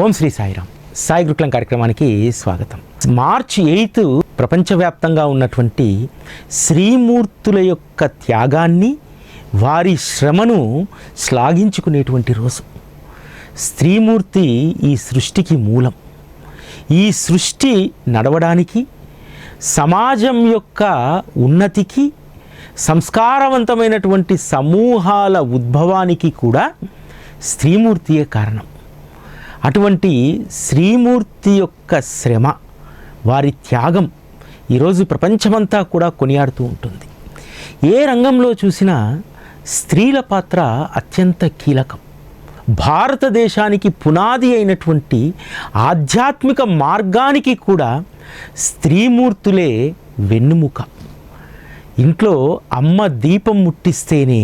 ఓం శ్రీ సాయిరామ్. సాయి గురుకులం కార్యక్రమానికి స్వాగతం. మార్చి 8 ప్రపంచవ్యాప్తంగా ఉన్నటువంటి శ్రీమూర్తుల యొక్క త్యాగాన్ని, వారి శ్రమను శ్లాఘించుకునేటువంటి రోజు. స్త్రీమూర్తి ఈ సృష్టికి మూలం. ఈ సృష్టి నడవడానికి, సమాజం యొక్క ఉన్నతికి, సంస్కారవంతమైనటువంటి సమూహాల ఉద్భవానికి కూడా స్త్రీమూర్తియే కారణం. అటువంటి శ్రీమూర్తి యొక్క శ్రమ, వారి త్యాగం ఈరోజు ప్రపంచమంతా కూడా కొనియాడుతూ ఉంటుంది. ఏ రంగంలో చూసినా స్త్రీల పాత్ర అత్యంత కీలకం. భారతదేశానికి పునాది అయినటువంటి ఆధ్యాత్మిక మార్గానికి కూడా స్త్రీమూర్తులే వెన్నుముక. ఇంట్లో అమ్మ దీపం ముట్టిస్తేనే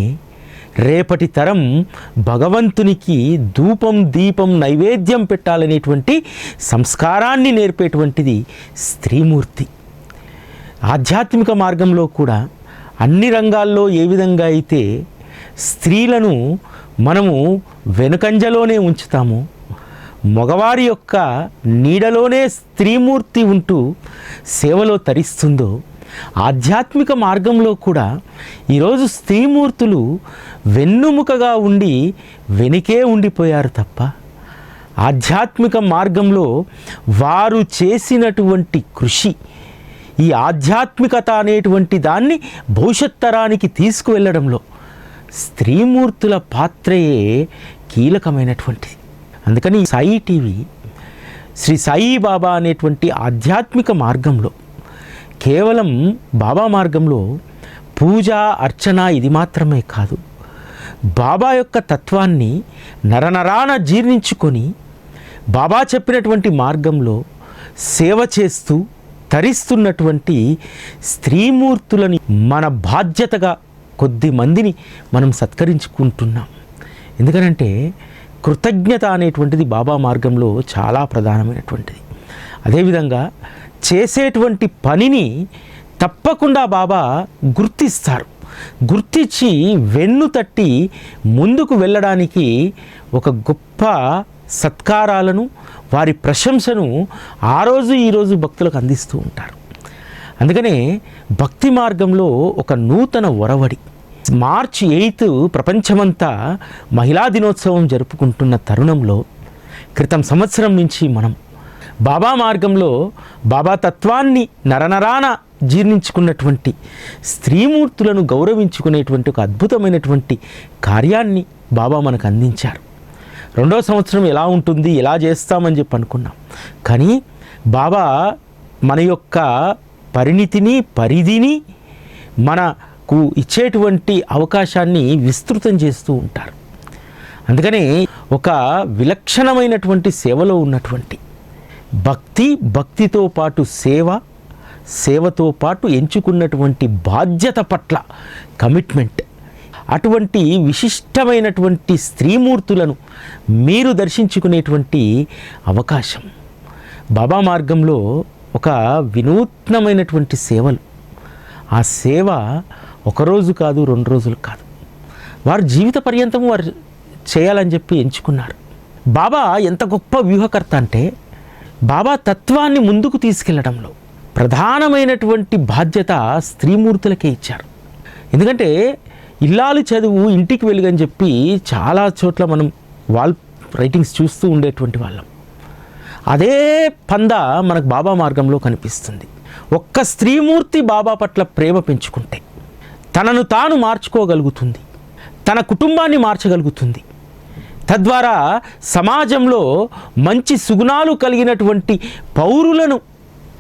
రేపటి తరం భగవంతునికి ధూపం, దీపం, నైవేద్యం పెట్టాలనేటువంటి సంస్కారాన్ని నేర్పేటువంటిది స్త్రీమూర్తి. ఆధ్యాత్మిక మార్గంలో కూడా అన్ని రంగాల్లో ఏ విధంగా అయితే స్త్రీలను మనము వెనుకంజలోనే ఉంచుతామో, మగవారి యొక్క నీడలోనే స్త్రీమూర్తి ఉంటూ సేవలో తరిస్తుందో, ఆధ్యాత్మిక మార్గంలో కూడా ఈరోజు స్త్రీమూర్తులు వెన్నుముకగా ఉండి వెనుకే ఉండిపోయారు తప్ప, ఆధ్యాత్మిక మార్గంలో వారు చేసినటువంటి కృషి, ఈ ఆధ్యాత్మికత అనేటువంటి దాన్ని భవిష్యత్ తరానికి తీసుకువెళ్ళడంలో స్త్రీమూర్తుల పాత్రయే కీలకమైనటువంటిది. అందుకని సాయి టీవీ శ్రీ సాయి బాబా అనేటువంటి ఆధ్యాత్మిక మార్గంలో, కేవలం బాబా మార్గంలో పూజ, అర్చన ఇది మాత్రమే కాదు, బాబా యొక్క తత్వాన్ని నరనరాన జీర్ణించుకొని బాబా చెప్పినటువంటి మార్గంలో సేవ చేస్తూ తరిస్తున్నటువంటి స్త్రీమూర్తులని మన బాధ్యతగా కొద్ది మందిని మనం సత్కరించుకుంటున్నాం. ఎందుకనంటే కృతజ్ఞత అనేటువంటిది బాబా మార్గంలో చాలా ప్రధానమైనటువంటిది. అదేవిధంగా చేసేటువంటి పనిని తప్పకుండా బాబా గుర్తిస్తారు. గుర్తించి వెన్ను తట్టి ముందుకు వెళ్ళడానికి ఒక గొప్ప సత్కారాలను, వారి ప్రశంసను ఆ రోజు ఈరోజు భక్తులకు అందిస్తూ ఉంటారు. అందుకనే భక్తి మార్గంలో ఒక నూతన ఒరవడి. మార్చి 8 ప్రపంచమంతా మహిళా దినోత్సవం జరుపుకుంటున్న తరుణంలో, క్రితం సంవత్సరం నుంచి మనం బాబా మార్గంలో బాబా తత్వాన్ని నరనరాన జీర్ణించుకున్నటువంటి స్త్రీమూర్తులను గౌరవించుకునేటువంటి ఒక అద్భుతమైనటువంటి కార్యాన్ని బాబా మనకు అందించారు. 2వ సంవత్సరం ఎలా ఉంటుంది, ఎలా చేస్తామని చెప్పి అనుకున్నాం. కానీ బాబా మన యొక్క పరిణితిని, పరిధిని మనకు ఇచ్చేటువంటి అవకాశాన్ని విస్తృతం చేస్తూ ఉంటారు. అందుకని ఒక విలక్షణమైనటువంటి సేవలో ఉన్నటువంటి భక్తితో పాటు సేవతో పాటు ఎంచుకున్నటువంటి బాధ్యత పట్ల కమిట్మెంట్, అటువంటి విశిష్టమైనటువంటి స్త్రీమూర్తులను మీరు దర్శించుకునేటువంటి అవకాశం. బాబా మార్గంలో ఒక వినూత్నమైనటువంటి సేవలు. ఆ సేవ ఒకరోజు కాదు, 2 రోజులు కాదు, వారు జీవిత పర్యంతం వారు చేయాలని చెప్పి ఎంచుకున్నారు. బాబా ఎంత గొప్ప వ్యూహకర్త అంటే, బాబా తత్వాన్ని ముందుకు తీసుకెళ్లడంలో ప్రధానమైనటువంటి బాధ్యత స్త్రీమూర్తులకే ఇచ్చారు. ఎందుకంటే ఇల్లాలు చదువు ఇంటికి వెలుగని చెప్పి చాలా చోట్ల మనం వాల్ రైటింగ్స్ చూస్తూ ఉండేటువంటి వాళ్ళం. అదే పంద మనకు బాబా మార్గంలో కనిపిస్తుంది. ఒక్క స్త్రీమూర్తి బాబా పట్ల ప్రేమ పెంచుకుంటే తనను తాను మార్చుకోగలుగుతుంది, తన కుటుంబాన్ని మార్చగలుగుతుంది, తద్వారా సమాజంలో మంచి సుగుణాలు కలిగినటువంటి పౌరులను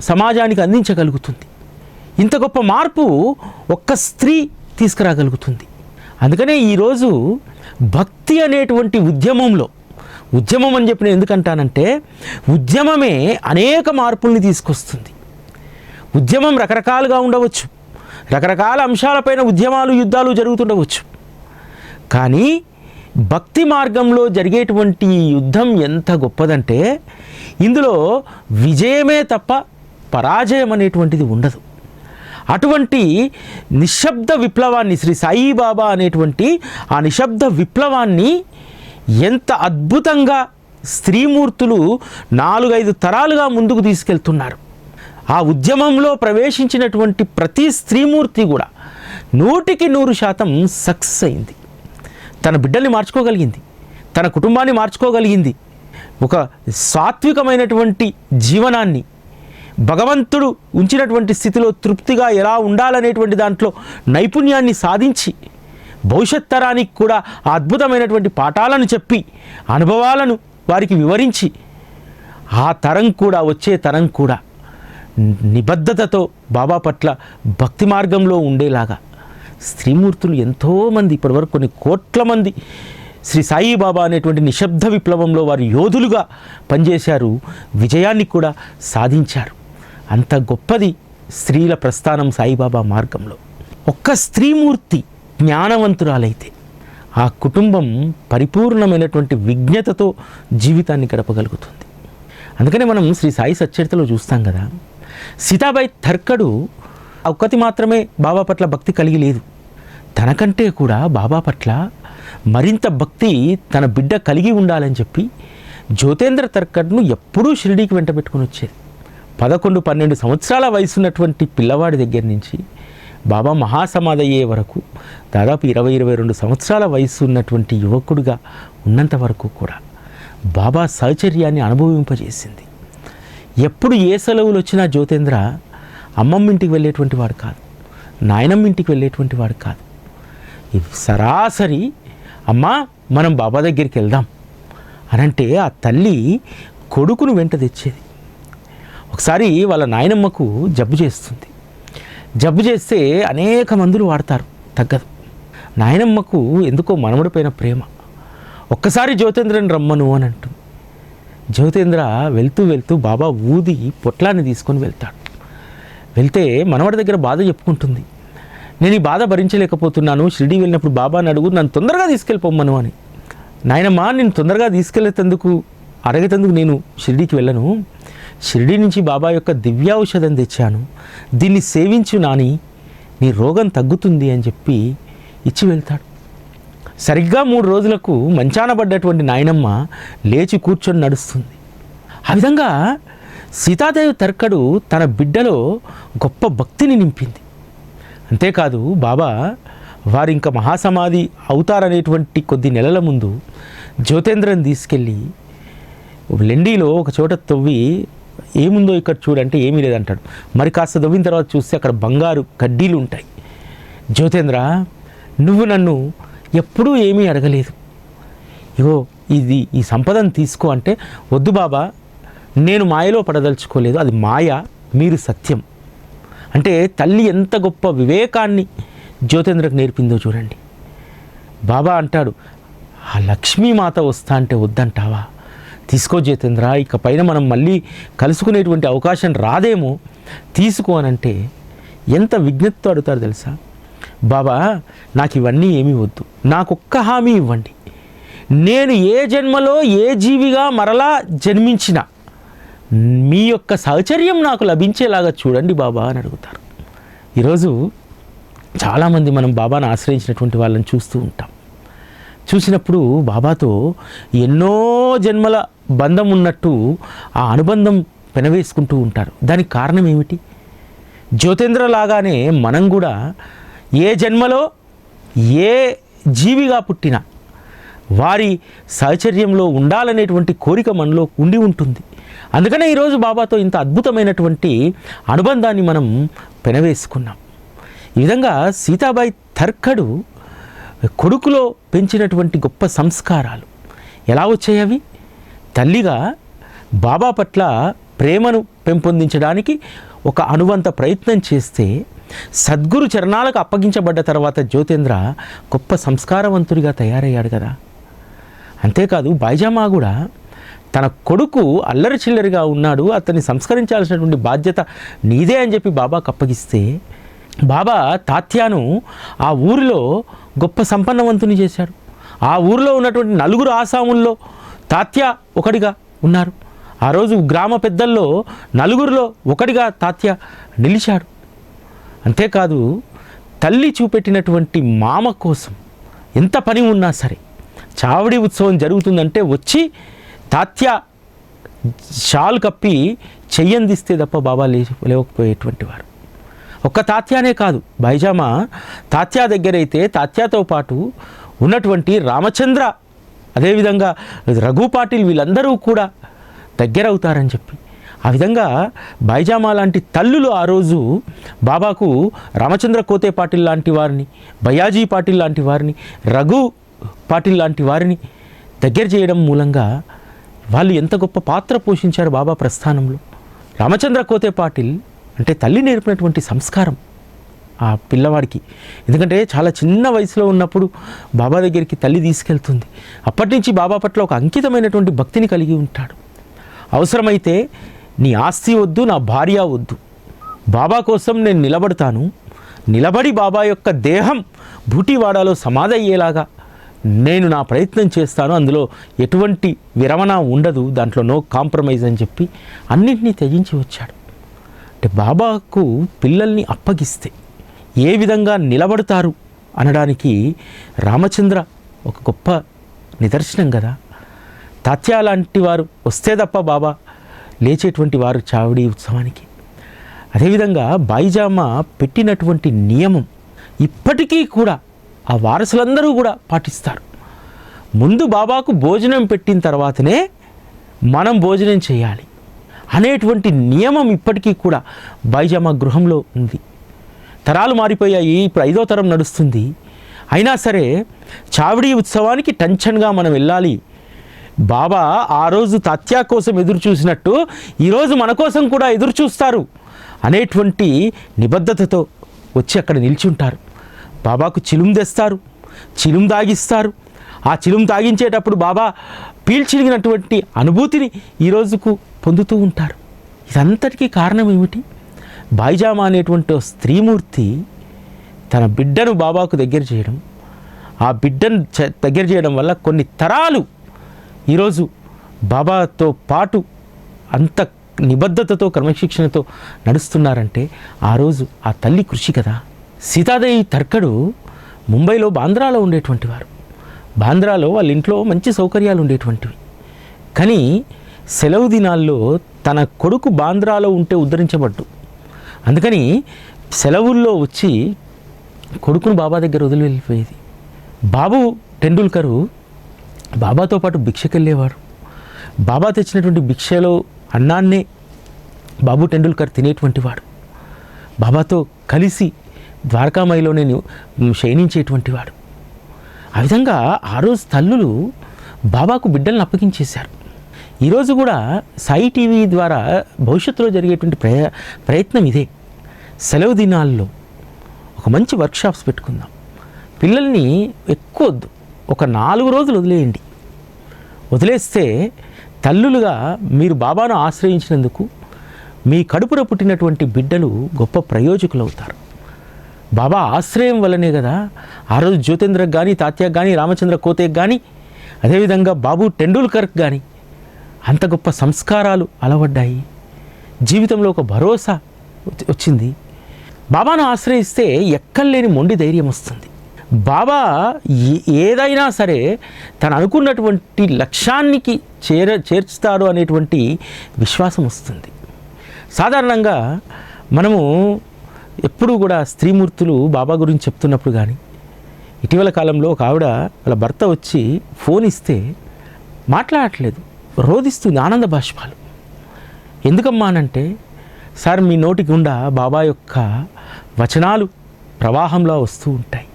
సమాజానికి అందించగలుగుతుంది. ఇంత గొప్ప మార్పు ఒక్క స్త్రీ తీసుకురాగలుగుతుంది. అందుకనే ఈరోజు భక్తి అనేటువంటి ఉద్యమం అని చెప్పి నేను ఎందుకంటానంటే, ఉద్యమమే అనేక మార్పుల్ని తీసుకొస్తుంది. ఉద్యమం రకరకాలుగా ఉండవచ్చు, రకరకాల అంశాలపైన ఉద్యమాలు, యుద్ధాలు జరుగుతుండవచ్చు. కానీ భక్తి మార్గంలో జరిగేటువంటి యుద్ధం ఎంత గొప్పదంటే, ఇందులో విజయమే తప్ప పరాజయం అనేటువంటిది ఉండదు. అటువంటి నిశ్శబ్ద విప్లవాన్ని, శ్రీ సాయిబాబా అనేటువంటి ఆ నిశ్శబ్ద విప్లవాన్ని ఎంత అద్భుతంగా స్త్రీమూర్తులు 4-5 తరాలుగా ముందుకు తీసుకెళ్తున్నారు. ఆ ఉద్యమంలో ప్రవేశించినటువంటి ప్రతి స్త్రీమూర్తి కూడా 100% సక్సెస్ అయింది. తన బిడ్డల్ని మార్చుకోగలిగింది, తన కుటుంబాన్ని మార్చుకోగలిగింది, ఒక సాత్వికమైనటువంటి జీవనాన్ని, భగవంతుడు ఉంచినటువంటి స్థితిలో తృప్తిగా ఎలా ఉండాలనేటువంటి దాంట్లో నైపుణ్యాన్ని సాధించి భవిష్యత్ తరానికి కూడా ఆ అద్భుతమైనటువంటి పాఠాలను చెప్పి అనుభవాలను వారికి వివరించి ఆ తరం కూడా, వచ్చే తరం కూడా నిబద్ధతతో బాబా పట్ల భక్తి మార్గంలో ఉండేలాగా స్త్రీమూర్తులు ఎంతోమంది, ఇప్పటివరకు కొన్ని కోట్ల మంది శ్రీ సాయిబాబా అనేటువంటి నిశ్శబ్ద విప్లవంలో వారు యోధులుగా పనిచేశారు, విజయాన్ని కూడా సాధించారు. అంత గొప్పది స్త్రీల ప్రస్థానం సాయిబాబా మార్గంలో. ఒక్క స్త్రీమూర్తి జ్ఞానవంతురాలైతే ఆ కుటుంబం పరిపూర్ణమైనటువంటి విజ్ఞతతో జీవితాన్ని గడపగలుగుతుంది. అందుకనే మనం శ్రీ సాయి సచ్చరితలో చూస్తాం కదా, సీతాబాయి తర్కడు ఒక్కతి మాత్రమే బాబా పట్ల భక్తి కలిగి లేదు, తనకంటే కూడా బాబా పట్ల మరింత భక్తి తన బిడ్డ కలిగి ఉండాలని చెప్పి జ్యోతేంద్ర తర్కడ్ను ఎప్పుడూ షిరిడీకి వెంట పెట్టుకుని వచ్చేది. 11-12 సంవత్సరాల వయసున్నటువంటి పిల్లవాడి దగ్గర నుంచి బాబా మహాసమాధి అయ్యే వరకు దాదాపు 20-22 సంవత్సరాల వయసు ఉన్నటువంటి యువకుడిగా ఉన్నంత వరకు కూడా బాబా సహచర్యాన్ని అనుభవింపజేసింది. ఎప్పుడు ఏ సెలవులు వచ్చినా జ్యోతేంద్ర అమ్మమ్మ ఇంటికి వెళ్ళేటువంటి వాడు కాదు, నాయనమ్మ ఇంటికి వెళ్ళేటువంటి వాడు కాదు. సరాసరి అమ్మా మనం బాబా దగ్గరికి వెళ్దాం అనంటే ఆ తల్లి కొడుకును వెంట తెచ్చేది. ఒకసారి వాళ్ళ నాయనమ్మకు జబ్బు చేస్తుంది. జబ్బు చేస్తే అనేక మందులు వాడతారు, తగ్గదు. నాయనమ్మకు ఎందుకో మనవడిపైన ప్రేమ. ఒక్కసారి జ్యోతేంద్రని రమ్మను అని అంటుంది. జ్యోతేంద్ర వెళ్తూ వెళ్తూ బాబా ఊది పొట్లాన్ని తీసుకొని వెళ్తాడు. వెళ్తే మనవడి దగ్గర బాధ చెప్పుకుంటుంది. నేను ఈ బాధ భరించలేకపోతున్నాను, షిరిడీ వెళ్ళినప్పుడు బాబాని అడుగు నన్ను తొందరగా తీసుకెళ్ళిపోమ్మను అని. నాయనమ్మా నేను తొందరగా తీసుకెళ్ళేందుకు అడగేందుకు నేను షిరిడీకి వెళ్ళను, షిరిడీ నుంచి బాబా యొక్క దివ్యౌషధం తెచ్చాను, దీన్ని సేవించు నాని, నీ రోగం తగ్గుతుంది అని చెప్పి ఇచ్చి వెళ్తాడు. సరిగ్గా 3 రోజులకు మంచాన పడ్డటువంటి నాయనమ్మ లేచి కూర్చొని నడుస్తుంది. ఆ విధంగా సీతాదేవి తర్కడు తన బిడ్డలో గొప్ప భక్తిని నింపింది. అంతేకాదు బాబా వారు ఇంకా మహాసమాధి అవుతారనేటువంటి కొద్ది నెలల ముందు జ్యోతేంద్రని తీసుకెళ్ళి లెండీలో ఒక చోట తవ్వి ఏముందో ఇక్కడ చూడంటే ఏమీ లేదంటాడు. మరి కాస్త తవ్విన తర్వాత చూస్తే అక్కడ బంగారు కడ్డీలు ఉంటాయి. జ్యోతేంద్ర నువ్వు నన్ను ఎప్పుడూ ఏమీ అడగలేదు, ఇగో ఈ సంపదను తీసుకో అంటే, వద్దు బాబా నేను మాయలో పడదలుచుకోలేదు, అది మాయ, మీరు సత్యం అంటే తల్లి ఎంత గొప్ప వివేకాన్ని జ్యోతేంద్రకు నేర్పిందో చూడండి. బాబా అంటాడు, ఆ లక్ష్మీమాత వస్తా అంటే వద్దంటావా, తీసుకో జ్యోతేంద్ర, ఇక పైన మనం మళ్ళీ కలుసుకునేటువంటి అవకాశం రాదేమో, తీసుకో అనంటే ఎంత విజ్ఞతతో అడుగుతారు తెలుసా. బాబా నాకు ఇవన్నీ ఏమీ వద్దు, నాకొక్క హామీ ఇవ్వండి, నేను ఏ జన్మలో ఏ జీవిగా మరలా జన్మించినా మీ యొక్క సహచర్యం నాకు లభించేలాగా చూడండి బాబా అని అడుగుతారు. ఈరోజు చాలామంది మనం బాబాను ఆశ్రయించినటువంటి వాళ్ళని చూస్తూ ఉంటాం. చూసినప్పుడు బాబాతో ఎన్నో జన్మల బంధం ఉన్నట్టు ఆ అనుబంధం పెనవేసుకుంటూ ఉంటారు. దానికి కారణం ఏమిటి? జ్యోతేంద్ర లాగానే మనం కూడా ఏ జన్మలో ఏ జీవిగా పుట్టినా వారి సహచర్యంలో ఉండాలనేటువంటి కోరిక మనలో ఉండి ఉంటుంది. అందుకనే ఈరోజు బాబాతో ఇంత అద్భుతమైనటువంటి అనుబంధాన్ని మనం పెనవేసుకున్నాం. ఈ విధంగా సీతాబాయి తర్కడు కొడుకులో పెంచినటువంటి గొప్ప సంస్కారాలు ఎలా వచ్చాయి? అవి తల్లిగా బాబా పట్ల ప్రేమను పెంపొందించడానికి ఒక అనువంత ప్రయత్నం చేస్తే సద్గురు చరణాలకు అప్పగించబడ్డ తర్వాత జ్యోతేంద్ర గొప్ప సంస్కారవంతుడిగా తయారయ్యాడు కదా. అంతేకాదు బైజామా కూడా తన కొడుకు అల్లరి చిల్లరిగా ఉన్నాడు, అతన్ని సంస్కరించాల్సినటువంటి బాధ్యత నీదే అని చెప్పి బాబాకు అప్పగిస్తే బాబా తాత్యాను ఆ ఊరిలో గొప్ప సంపన్నవంతుని చేశాడు. ఆ ఊరిలో ఉన్నటువంటి 4 ఆసాముల్లో తాత్య ఒకటిగా ఉన్నారు. ఆ రోజు గ్రామ పెద్దల్లో 4లో ఒకటిగా తాత్య నిలిచాడు. అంతేకాదు తల్లి చూపెట్టినటువంటి మామ కోసం ఎంత పని ఉన్నా సరే, చావడి ఉత్సవం జరుగుతుందంటే వచ్చి తాత్య షాల్ కప్పి చెయ్యందిస్తే తప్ప బాబా లేవకపోయేటువంటి వారు. ఒక్క తాత్యానే కాదు, బైజామా తాత్యా దగ్గరైతే తాత్యాతో పాటు ఉన్నటువంటి రామచంద్ర, అదేవిధంగా రఘు పాటిల్ వీళ్ళందరూ కూడా దగ్గరవుతారని చెప్పి, ఆ విధంగా బైజామా లాంటి తల్లులు ఆ రోజు బాబాకు రామచంద్ర కోతే పాటిల్ లాంటి వారిని, బయాజీ పాటిల్ లాంటి వారిని, రఘు పాటిల్ లాంటి వారిని దగ్గర చేయడం మూలంగా వాళ్ళు ఎంత గొప్ప పాత్ర పోషించారు బాబా ప్రస్థానంలో. రామచంద్ర కోతే పాటిల్ అంటే తల్లి నేర్పినటువంటి సంస్కారం ఆ పిల్లవాడికి. ఎందుకంటే చాలా చిన్న వయసులో ఉన్నప్పుడు బాబా దగ్గరికి తల్లి తీసుకెళ్తుంది. అప్పటి నుంచి బాబా పట్ల ఒక అంకితమైనటువంటి భక్తిని కలిగి ఉంటాడు. అవసరమైతే నీ ఆస్తి వద్దు, నా భార్య వద్దు, బాబా కోసం నేను నిలబడతాను, నిలబడి బాబా యొక్క దేహం భూటివాడాలో సమాధి అయ్యేలాగా నేను నా ప్రయత్నం చేస్తాను, అందులో ఎటువంటి విరమణ ఉండదు, దాంట్లో నో కాంప్రమైజ్ అని చెప్పి అన్నింటినీ త్యజించి వచ్చాడు. అంటే బాబాకు పిల్లల్ని అప్పగిస్తే ఏ విధంగా నిలబడతారు అనడానికి రామచంద్ర ఒక గొప్ప నిదర్శనం కదా. తాత్యా లాంటి వారు వస్తే తప్ప బాబా లేచేటువంటి వారు చావిడి ఉత్సవానికి. అదేవిధంగా బైజామా పెట్టినటువంటి నియమం ఇప్పటికీ కూడా ఆ వారసులందరూ కూడా పాటిస్తారు. ముందు బాబాకు భోజనం పెట్టిన తర్వాతనే మనం భోజనం చేయాలి అనేటువంటి నియమం ఇప్పటికీ కూడా బైజామా గృహంలో ఉంది. తరాలు మారిపోయాయి, ఇప్పుడు 5వ తరం నడుస్తుంది. అయినా సరే చావిడి ఉత్సవానికి టెన్షన్గా మనం వెళ్ళాలి. బాబా ఆ రోజు తాత్యా కోసం ఎదురు చూసినట్టు ఈరోజు మన కోసం కూడా ఎదురు చూస్తారు అనేటువంటి నిబద్ధతతో వచ్చి అక్కడ నిల్చుంటారు. బాబాకు చిలుం తెస్తారు, చిలుం తాగిస్తారు. ఆ చిలుం తాగించేటప్పుడు బాబా పీల్చిలిగినటువంటి అనుభూతిని ఈ రోజుకు పొందుతూ ఉంటారు. ఇదంతటికీ కారణం ఏమిటి? బైజామా అనేటువంటి స్త్రీమూర్తి తన బిడ్డను బాబాకు దగ్గర చేయడం, ఆ బిడ్డను దగ్గర చేయడం వల్ల కొన్ని తరాలు ఈరోజు బాబాతో పాటు అంత నిబద్ధతతో క్రమశిక్షణతో నడుస్తున్నారంటే ఆ రోజు ఆ తల్లి కృషి కదా. సీతాదేవి తర్కడు ముంబైలో బాంద్రాలో ఉండేటువంటి వారు. బాంద్రాలో వాళ్ళ ఇంట్లో మంచి సౌకర్యాలు ఉండేటువంటివి. కానీ సెలవు దినాల్లో తన కొడుకు బాంద్రాలో ఉంటే ఉద్ధరించబడ్డు. అందుకని సెలవుల్లో వచ్చి కొడుకును బాబా దగ్గర వదిలి వెళ్ళిపోయేది. బాబు టెండూల్కరు బాబాతో పాటు భిక్షకెళ్ళేవారు. బాబా తెచ్చినటువంటి భిక్షలో అన్నాన్నే బాబు టెండూల్కర్ తినేటువంటి వాడు. బాబాతో కలిసి ద్వారకామాయిలోనే శయనించేటువంటి వాడు. ఆ విధంగా ఆ రోజు తల్లులు బాబాకు బిడ్డలను అప్పగించేశారు. ఈరోజు కూడా సాయి టీవీ ద్వారా భవిష్యత్తులో జరిగేటువంటి ప్రయత్నం ఇదే. సెలవు దినాల్లో ఒక మంచి వర్క్షాప్స్ పెట్టుకుందాం. పిల్లల్ని ఎక్కువ వద్దు, ఒక 4 రోజులు వదిలేయండి. వదిలేస్తే తల్లులుగా మీరు బాబాను ఆశ్రయించినందుకు మీ కడుపున పుట్టినటువంటి బిడ్డలు గొప్ప ప్రయోజకులు అవుతారు. బాబా ఆశ్రయం వల్లనే కదా ఆ రోజు జ్యోతేంద్రకు కానీ, తాత్యాకు కానీ, రామచంద్ర కోతేకి కానీ, అదేవిధంగా బాబు టెండూల్కర్కి కానీ అంత గొప్ప సంస్కారాలు అలవడ్డాయి. జీవితంలో ఒక భరోసా వచ్చింది. బాబాను ఆశ్రయిస్తే ఎక్కలేని మొండి ధైర్యం వస్తుంది. బాబా ఏదైనా సరే తను అనుకున్నటువంటి లక్ష్యానికి చేర్చుతాడు అనేటువంటి విశ్వాసం వస్తుంది. సాధారణంగా మనము ఎప్పుడూ కూడా స్త్రీమూర్తులు బాబా గురించి చెప్తున్నప్పుడు కానీ, ఇటీవల కాలంలో ఒక ఆవిడ వాళ్ళ భర్త వచ్చి ఫోన్ ఇస్తే మాట్లాడట్లేదు, రోదిస్తుంది, ఆనంద బాష్పాలు. ఎందుకమ్మా అనంటే, సార్ మీ నోటి గుండా బాబా యొక్క వచనాలు ప్రవాహంలా వస్తూ ఉంటాయి,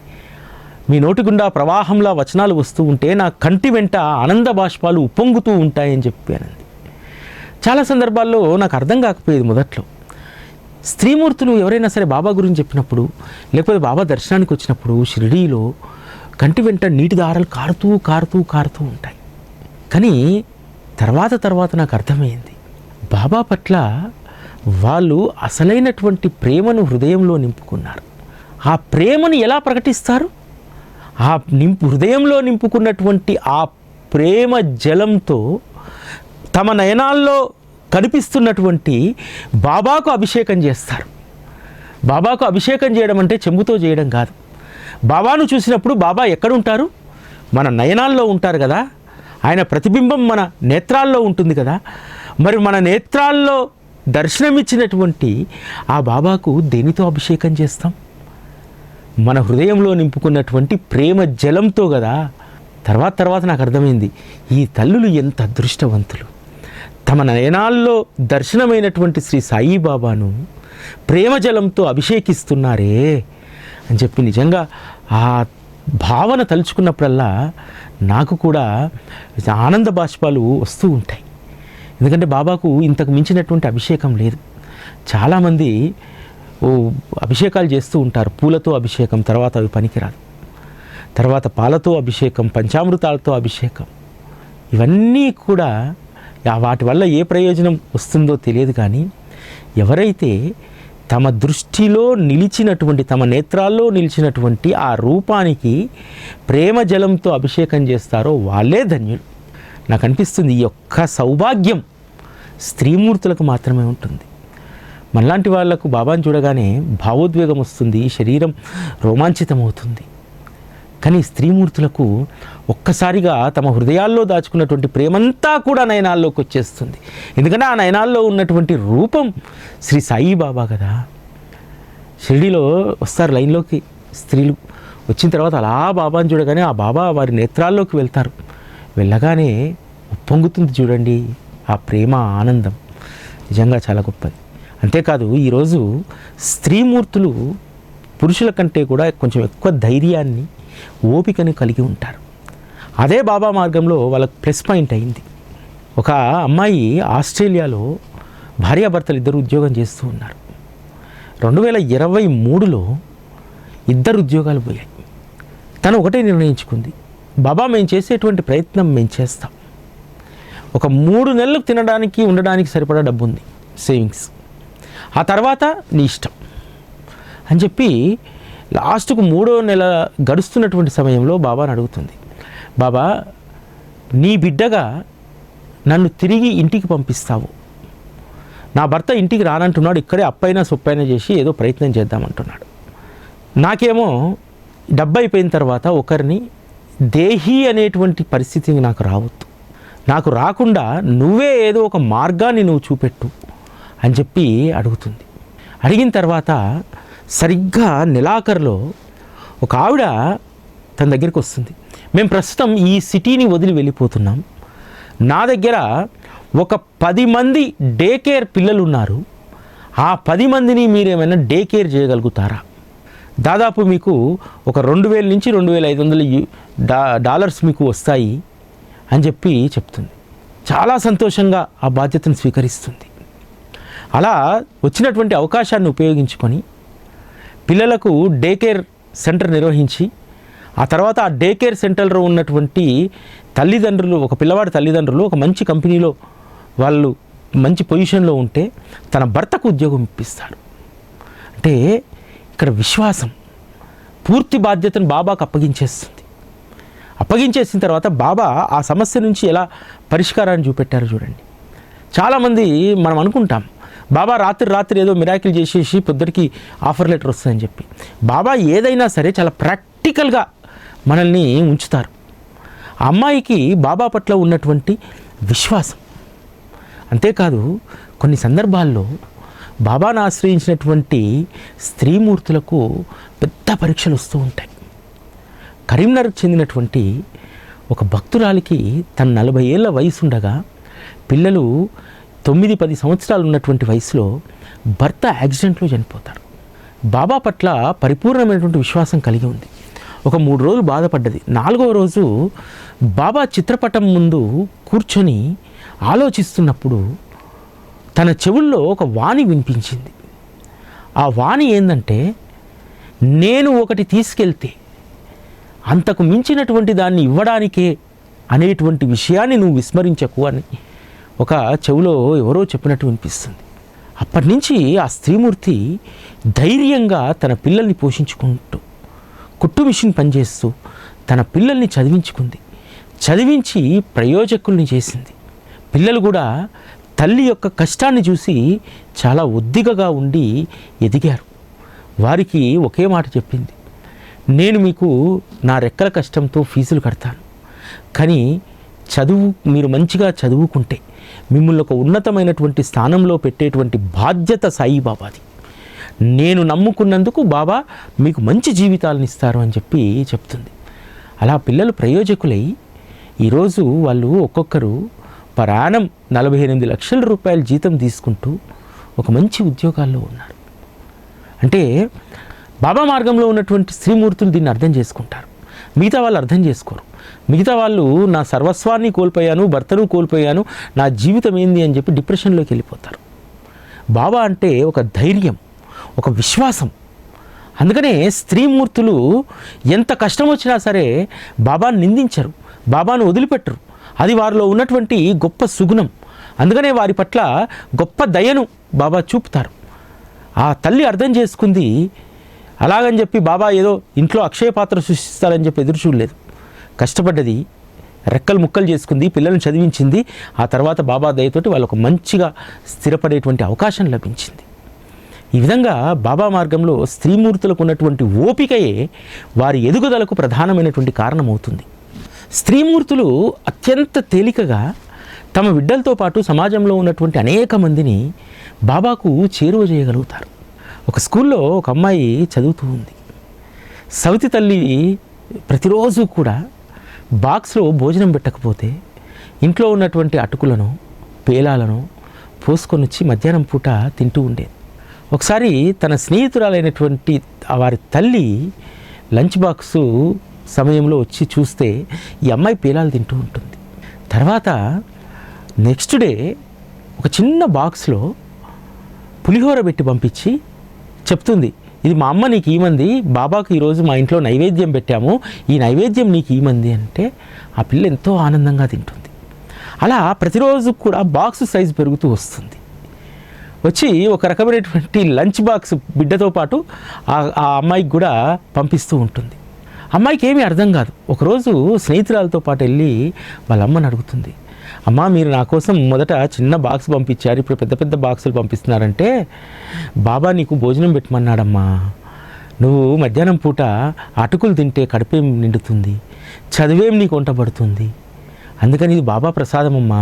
మీ నోటి గుండా ప్రవాహంలా వచనాలు వస్తూ ఉంటే నా కంటి వెంట ఆనంద బాష్పాలు ఉప్పొంగుతూ ఉంటాయని చెప్పానండి. చాలా సందర్భాల్లో నాకు అర్థం కాకపోయేది మొదట్లో. స్త్రీమూర్తులు ఎవరైనా సరే బాబా గురించి చెప్పినప్పుడు, లేకపోతే బాబా దర్శనానికి వచ్చినప్పుడు షిరిడీలో కంటి వెంట నీటి దారాలు కారుతూ కారుతూ కారుతూ ఉంటాయి. కానీ తర్వాత నాకు అర్థమైంది, బాబా పట్ల వాళ్ళు అసలైనటువంటి ప్రేమను హృదయంలో నింపుకున్నారు. ఆ ప్రేమను ఎలా ప్రకటిస్తారు? ఆ హృదయంలో నింపుకున్నటువంటి ఆ ప్రేమ జలంతో తమ నయనాల్లో కనిపిస్తున్నటువంటి బాబాకు అభిషేకం చేస్తారు. బాబాకు అభిషేకం చేయడం అంటే చెంబుతో చేయడం కాదు. బాబాను చూసినప్పుడు బాబా ఎక్కడుంటారు? మన నయనాల్లో ఉంటారు కదా. ఆయన ప్రతిబింబం మన నేత్రాల్లో ఉంటుంది కదా. మరి మన నేత్రాల్లో దర్శనమిచ్చినటువంటి ఆ బాబాకు దేనితో అభిషేకం చేస్తాం? మన హృదయంలో నింపుకున్నటువంటి ప్రేమ జలంతో కదా. తర్వాత నాకు అర్థమైంది, ఈ తల్లులు ఎంత అదృష్టవంతులు. తమ నయనాల్లో దర్శనమైనటువంటి శ్రీ సాయిబాబాను ప్రేమ జలంతో అభిషేకిస్తున్నారే అని చెప్పి నిజంగా ఆ భావన తలుచుకున్నప్పుడల్లా నాకు కూడా ఆనంద బాష్పాలు వస్తూ ఉంటాయి. ఎందుకంటే బాబాకు ఇంతకు మించినటువంటి అభిషేకం లేదు. చాలామంది అభిషేకాలు చేస్తూ ఉంటారు. పూలతో అభిషేకం, తర్వాత అవి పనికిరాదు. తర్వాత పాలతో అభిషేకం, పంచామృతాలతో అభిషేకం, ఇవన్నీ కూడా వాటి వల్ల ఏ ప్రయోజనం వస్తుందో తెలియదు. కానీ ఎవరైతే తమ దృష్టిలో నిలిచినటువంటి, తమ నేత్రాల్లో నిలిచినటువంటి ఆ రూపానికి ప్రేమ జలంతో అభిషేకం చేస్తారో వాళ్ళే ధన్యులు. నాకు అనిపిస్తుంది ఈ యొక్క సౌభాగ్యం స్త్రీమూర్తులకు మాత్రమే ఉంటుంది. మనలాంటి వాళ్లకు బాబాను చూడగానే భావోద్వేగం వస్తుంది, శరీరం రోమాంచితమవుతుంది. కానీ స్త్రీమూర్తులకు ఒక్కసారిగా తమ హృదయాల్లో దాచుకున్నటువంటి ప్రేమంతా కూడా నయనాల్లోకి వచ్చేస్తుంది. ఎందుకంటే ఆ నయనాల్లో ఉన్నటువంటి రూపం శ్రీ సాయిబాబా కదా. షిరిడీలో వస్తారు లైన్లోకి స్త్రీలు, వచ్చిన తర్వాత అలా బాబాను చూడగానే ఆ బాబా వారి నేత్రాల్లోకి వెళ్తారు. వెళ్ళగానే ఉప్పొంగుతుంది చూడండి ఆ ప్రేమ, ఆనందం. నిజంగా చాలా గొప్పది. అంతేకాదు ఈరోజు స్త్రీమూర్తులు పురుషుల కంటే కూడా కొంచెం ఎక్కువ ధైర్యాన్ని, ఓపికని కలిగి ఉంటారు. అదే బాబా మార్గంలో వాళ్ళకు ప్లస్ పాయింట్ అయింది. ఒక అమ్మాయి ఆస్ట్రేలియాలో భార్యాభర్తలు ఇద్దరు ఉద్యోగం చేస్తూ ఉన్నారు. 2023లో ఇద్దరు ఉద్యోగాలు పోయాయి. తను ఒకటే నిర్ణయించుకుంది, బాబా మేము చేసేటువంటి ప్రయత్నం మేము చేస్తాం. ఒక 3 నెలలకు తినడానికి ఉండడానికి సరిపడా డబ్బు ఉంది, సేవింగ్స్. ఆ తర్వాత నీ ఇష్టం అని చెప్పి లాస్ట్కు 3వ నెల గడుస్తున్నటువంటి సమయంలో బాబాని అడుగుతుంది, బాబా నీ బిడ్డగా నన్ను తిరిగి ఇంటికి పంపిస్తావు. నా భర్త ఇంటికి రానంటున్నాడు, ఇక్కడే అప్పైనా సొప్పైనా చేసి ఏదో ప్రయత్నం చేద్దామంటున్నాడు. నాకేమో డబ్బు అయిపోయిన తర్వాత ఒకరిని దేహి అనేటువంటి పరిస్థితిని నాకు రావద్దు. నాకు రాకుండా నువ్వే ఏదో ఒక మార్గాన్ని నువ్వు చూపెట్టు అని చెప్పి అడుగుతుంది. అడిగిన తర్వాత సరిగ్గా నెలాఖరులో ఒక ఆవిడ తన దగ్గరికి వస్తుంది. మేము ప్రస్తుతం ఈ సిటీని వదిలి వెళ్ళిపోతున్నాం. నా దగ్గర ఒక 10 మంది డే కేర్ పిల్లలు ఉన్నారు. ఆ 10 మందిని మీరేమైనా డే కేర్ చేయగలుగుతారా? దాదాపు మీకు ఒక 2000 నుంచి 2500 డాలర్స్ మీకు వస్తాయి అని చెప్పి చెప్తుంది. చాలా సంతోషంగా ఆ బాధ్యతను స్వీకరిస్తుంది. అలా వచ్చినటువంటి అవకాశాన్ని ఉపయోగించుకొని పిల్లలకు డే కేర్ సెంటర్ నిర్వహించి, ఆ తర్వాత ఆ డే కేర్ సెంటర్లో ఉన్నటువంటి తల్లిదండ్రులు, ఒక పిల్లవాడి తల్లిదండ్రులు ఒక మంచి కంపెనీలో వాళ్ళు మంచి పొజిషన్లో ఉంటే తన భర్తకు ఉద్యోగం ఇప్పిస్తారు. అంటే ఇక్కడ విశ్వాసం పూర్తి బాధ్యతను బాబాకు అప్పగించేస్తుంది. అప్పగించేసిన తర్వాత బాబా ఆ సమస్య నుంచి ఎలా పరిష్కారాన్ని చూపెట్టారో చూడండి. చాలామంది మనం అనుకుంటాం బాబా రాత్రి ఏదో మిరాకిల్ చేసేసి పొద్దుటికి ఆఫర్ లెటర్ వస్తుందని చెప్పి. బాబా ఏదైనా సరే చాలా ప్రాక్టికల్గా మనల్ని ఉంచుతారు. ఆ అమ్మాయికి బాబా పట్ల ఉన్నటువంటి విశ్వాసం, అంతేకాదు కొన్ని సందర్భాల్లో బాబాను ఆశ్రయించినటువంటి స్త్రీమూర్తులకు పెద్ద పరీక్షలు వస్తూ ఉంటాయి. కరీంనగర్కు చెందినటువంటి ఒక భక్తురాలికి తన 40 ఏళ్ళ వయసు ఉండగా పిల్లలు 9-10 సంవత్సరాలు ఉన్నటువంటి వయసులో భర్త యాక్సిడెంట్లో చనిపోతారు. బాబా పట్ల పరిపూర్ణమైనటువంటి విశ్వాసం కలిగి ఉంది. ఒక 3 రోజులు బాధపడ్డది. 4వ రోజు బాబా చిత్రపటం ముందు కూర్చొని ఆలోచిస్తున్నప్పుడు తన చెవుల్లో ఒక వాణి వినిపించింది. ఆ వాణి ఏంటంటే, నేను ఒకటి తీసుకెళ్తే అంతకు మించినటువంటి దాన్ని ఇవ్వడానికే అనేటువంటి విషయాన్ని నువ్వు విస్మరించకు అని ఒక చెవులో ఎవరో చెప్పినట్టు వినిపిస్తుంది. అప్పటి నుంచి ఆ స్త్రీమూర్తి ధైర్యంగా తన పిల్లల్ని పోషించుకుంటూ, కుట్టు మిషన్ పనిచేస్తూ తన పిల్లల్ని చదివించుకుంది. చదివించి ప్రయోజకుల్ని చేసింది. పిల్లలు కూడా తల్లి యొక్క కష్టాన్ని చూసి చాలా ఒద్దికగా ఉండి ఎదిగారు. వారికి ఒకే మాట చెప్పింది, నేను మీకు నా రెక్కల కష్టంతో ఫీజులు కడతాను, కానీ మీరు మంచిగా చదువుకుంటే మిమ్మల్ని ఒక ఉన్నతమైనటువంటి స్థానంలో పెట్టేటువంటి బాధ్యత సాయిబాబాది. నేను నమ్ముకున్నందుకు బాబా మీకు మంచి జీవితాలను ఇస్తారు అని చెప్పి చెప్తుంది. అలా పిల్లలు ప్రయోజకులై ఈరోజు వాళ్ళు ఒక్కొక్కరు పరాణం 48 లక్షల రూపాయల జీతం తీసుకుంటూ ఒక మంచి ఉద్యోగాల్లో ఉన్నారు. అంటే బాబా మార్గంలో ఉన్నటువంటి స్త్రీమూర్తులు దీన్ని అర్థం చేసుకుంటారు, మిగతా వాళ్ళు అర్థం చేసుకోరు. మిగతా వాళ్ళు నా సర్వస్వాన్ని కోల్పోయాను, భర్తను కోల్పోయాను, నా జీవితం ఏంది అని చెప్పి డిప్రెషన్లోకి వెళ్ళిపోతారు. బాబా అంటే ఒక ధైర్యం, ఒక విశ్వాసం. అందుకనే స్త్రీమూర్తులు ఎంత కష్టం వచ్చినా సరే బాబాను నిందించరు, బాబాను వదిలిపెట్టరు. అది వారిలో ఉన్నటువంటి గొప్ప సుగుణం. అందుకనే వారి పట్ల గొప్ప దయను బాబా చూపుతారు. ఆ తల్లి అర్థం చేసుకుంది. అలాగని చెప్పి బాబా ఏదో ఇంట్లో అక్షయ పాత్ర సృష్టిస్తారని చెప్పి ఎదురు చూడలేదు. కష్టపడ్డది, రెక్కలు ముక్కలు చేసుకుంది, పిల్లల్ని చదివించింది. ఆ తర్వాత బాబా దయతోటి వాళ్ళకు మంచిగా స్థిరపడేటువంటి అవకాశం లభించింది. ఈ విధంగా బాబా మార్గంలో స్త్రీమూర్తులకు ఉన్నటువంటి ఓపికయే వారి ఎదుగుదలకు ప్రధానమైనటువంటి కారణమవుతుంది. స్త్రీమూర్తులు అత్యంత తేలికగా తమ బిడ్డలతో పాటు సమాజంలో ఉన్నటువంటి అనేక మందిని బాబాకు చేరువ చేయగలుగుతారు. ఒక స్కూల్లో ఒక అమ్మాయి చదువుతూ ఉంది. సవితి తల్లి ప్రతిరోజు కూడా బాక్స్లో భోజనం పెట్టకపోతే ఇంట్లో ఉన్నటువంటి అటుకులను, పేలాలను పోసుకొని వచ్చి మధ్యాహ్నం పూట తింటూ ఉండేది. ఒకసారి తన స్నేహితురాలైనటువంటి వారి తల్లి లంచ్ బాక్సు సమయంలో వచ్చి చూస్తే ఈ అమ్మాయి పేలాలు తింటూ ఉంటుంది. తర్వాత నెక్స్ట్ డే ఒక చిన్న బాక్స్లో పులిహోర పెట్టి పంపించి చెప్తుంది, ఇది మా అమ్మ నీకు ఈమంది, బాబాకు ఈరోజు మా ఇంట్లో నైవేద్యం పెట్టాము, ఈ నైవేద్యం నీకు ఈమంది అంటే ఆ పిల్ల ఎంతో ఆనందంగా తింటుంది. అలా ప్రతిరోజు కూడా బాక్స్ సైజు పెరుగుతూ వస్తుంది. వచ్చి ఒక రకమైనటువంటి లంచ్ బాక్స్ బిడ్డతో పాటు ఆ అమ్మాయికి కూడా పంపిస్తూ ఉంటుంది. అమ్మాయికి ఏమీ అర్థం కాదు. ఒకరోజు స్నేహితురాలతో పాటు వెళ్ళి వాళ్ళ అమ్మని అడుగుతుంది, అమ్మ మీరు నా కోసం మొదట చిన్న బాక్స్ పంపించారు, ఇప్పుడు పెద్ద పెద్ద బాక్సులు పంపిస్తున్నారంటే బాబా నీకు భోజనం పెట్టమన్నాడమ్మా, నువ్వు మధ్యాహ్నం పూట అటుకులు తింటే కడుపేం నిండుతుంది, చదివేం నీకు వంట పడుతుంది, అందుకని ఇది బాబా ప్రసాదం అమ్మా,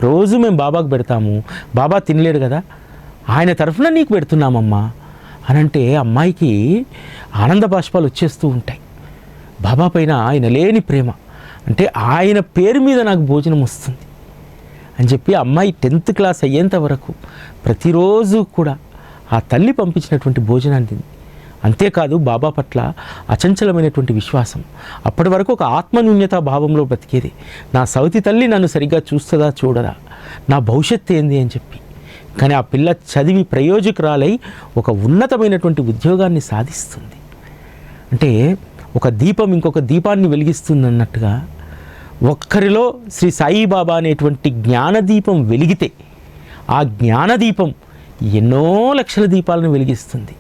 రోజు మేము బాబాకు పెడతాము, బాబా తినలేడు కదా, ఆయన తరఫున నీకు పెడుతున్నామమ్మా అని అంటే అమ్మాయికి ఆనంద బాష్పాలు వచ్చేస్తూ ఉంటాయి. బాబా పైన ఆయన లేని ప్రేమ, అంటే ఆయన పేరు మీద నాకు భోజనం వస్తుంది అని చెప్పి అమ్మాయి 10th క్లాస్ అయ్యేంత వరకు ప్రతిరోజు కూడా ఆ తల్లి పంపించినటువంటి భోజనాన్ని తింది. అంతేకాదు బాబా పట్ల అచంచలమైనటువంటి విశ్వాసం. అప్పటి వరకు ఒక ఆత్మన్యూన్యతా భావంలో బ్రతికేది. నా సౌతి తల్లి నన్ను సరిగ్గా చూస్తుందా చూడదా, నా భవిష్యత్తు ఏంది అని చెప్పి. కానీ ఆ పిల్ల చదివి ప్రయోజకురాలై ఒక ఉన్నతమైనటువంటి ఉద్యోగాన్ని సాధిస్తుంది. అంటే ఒక దీపం ఇంకొక దీపాన్ని వెలిగిస్తుంది అన్నట్టుగా ఒక్కరిలో శ్రీ సాయిబాబా అనేటువంటి జ్ఞానదీపం వెలిగితే ఆ జ్ఞానదీపం ఎన్నో లక్షల దీపాలను వెలిగిస్తుంది.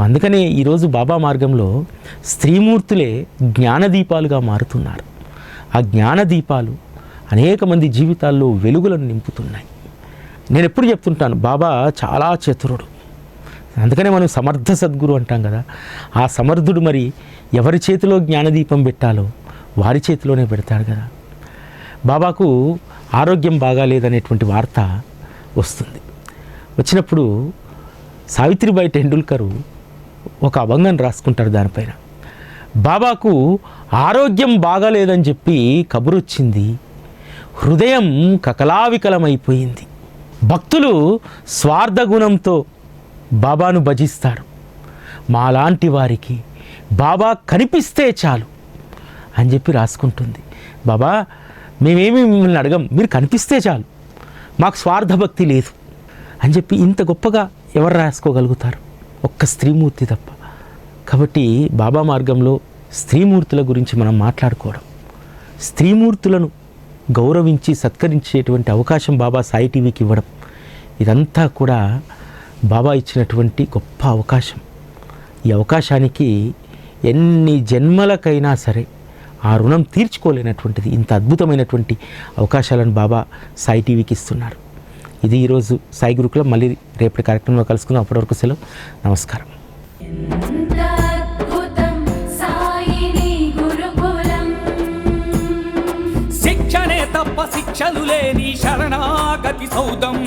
అందుకనే ఈరోజు బాబా మార్గంలో స్త్రీమూర్తులే జ్ఞానదీపాలుగా మారుతున్నారు. ఆ జ్ఞానదీపాలు అనేక మంది జీవితాల్లో వెలుగులను నింపుతున్నాయి. నేను ఎప్పుడు చెప్తుంటాను, బాబా చాలా చతురుడు. అందుకనే మనం సమర్థ సద్గురు అంటాం కదా. ఆ సమర్థుడు మరి ఎవరి చేతిలో జ్ఞానదీపం పెట్టాలో వారి చేతిలోనే పెడతాడు కదా. బాబాకు ఆరోగ్యం బాగాలేదనేటువంటి వార్త వస్తుంది. వచ్చినప్పుడు సావిత్రిబాయి టెండూల్కర్ ఒక అభంగం రాసుకుంటారు దానిపైన. బాబాకు ఆరోగ్యం బాగాలేదని చెప్పి కబురు వచ్చింది, హృదయం కకలావికలమైపోయింది. భక్తులు స్వార్థ గుణంతో బాబాను భజిస్తారు, మాలాంటి వారికి బాబా కనిపిస్తే చాలు అని చెప్పి రాసుకుంటుంది. బాబా మేమేమి మిమ్మల్ని అడగం, మీరు కనిపిస్తే చాలు, మాకు స్వార్థ భక్తి లేదు అని చెప్పి ఇంత గొప్పగా ఎవరు రాసుకోగలుగుతారు? ఒక్క స్త్రీమూర్తి తప్ప. కాబట్టి బాబా మార్గంలో స్త్రీమూర్తుల గురించి మనం మాట్లాడుకోవడం, స్త్రీమూర్తులను గౌరవించి సత్కరించేటువంటి అవకాశం బాబా సాయి టీవీకి ఇవ్వడం, ఇదంతా కూడా బాబా ఇచ్చినటువంటి గొప్ప అవకాశం. ఈ అవకాశానికి ఎన్ని జన్మలకైనా సరే ఆ రుణం తీర్చుకోలేనటువంటిది. ఇంత అద్భుతమైనటువంటి అవకాశాలను బాబా సాయి టీవీకి ఇస్తున్నారు. ఇది ఈరోజు సాయి గురుకులం. మళ్ళీ రేపటి కార్యక్రమంలో కలుసుకుందాం. అప్పటి వరకు సెలవు. నమస్కారం. శిక్షణే తప్ప శిక్షలు లేని శరణాగతి సౌదం